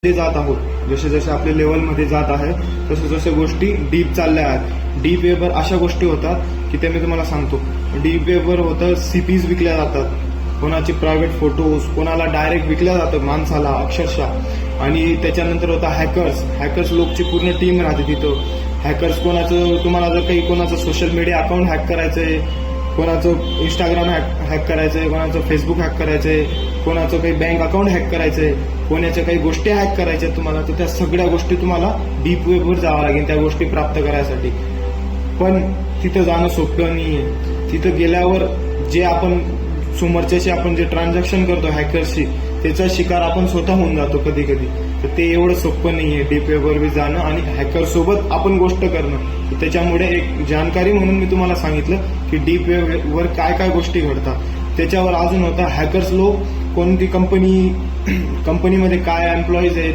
मध्ये जात आहोत, जसे जसे आपल्या लेवलमध्ये जात आहे तसे जसे गोष्टी डीप चालल्या आहेत. डीप वेबवर अशा गोष्टी होतात की ते मी तुम्हाला सांगतो. डीप वेबवर होतं सीपीज विकल्या जातात, कोणाचे प्रायव्हेट फोटोज कोणाला डायरेक्ट विकल्या जातं माणसाला अक्षरशः. आणि त्याच्यानंतर होता हॅकर्स लोकची पूर्ण टीम राहते तिथं. हॅकर्स कोणाचं तुम्हाला जर काही कोणाचं सोशल मीडिया अकाउंट हॅक करायचंय, कोणाचं इंस्टाग्राम हॅक करायचंय, कोणाचं फेसबुक हॅक करायचंय, कोणाचं काही बँक अकाउंट हॅक करायचंय, कोणाच्या काही गोष्टी हॅक करायच्या तुम्हाला, तर त्या सगळ्या गोष्टी तुम्हाला डीप वेबवर जावं लागेल त्या गोष्टी प्राप्त करायसाठी. पण तिथं जाणं सोपं नाहीये. तिथं गेल्यावर जे आपण समोरच्याशी आपण जे ट्रान्झॅक्शन करतो हॅकर्सशी, त्याचा शिकार आपण स्वतः होऊन जातो कधी कधी. तर ते एवढं सोपं नाहीये डीप वेबवर जाणं आणि हॅकर सोबत आपण गोष्ट करणं. त्याच्यामुळे एक जानकारी म्हणून मी तुम्हाला सांगितलं की डीप वेबवर काय काय गोष्टी घडतात. त्याच्यावर अजून होता हॅकर्स लोक कोणती कंपनीमध्ये काय एम्प्लॉईज आहेत,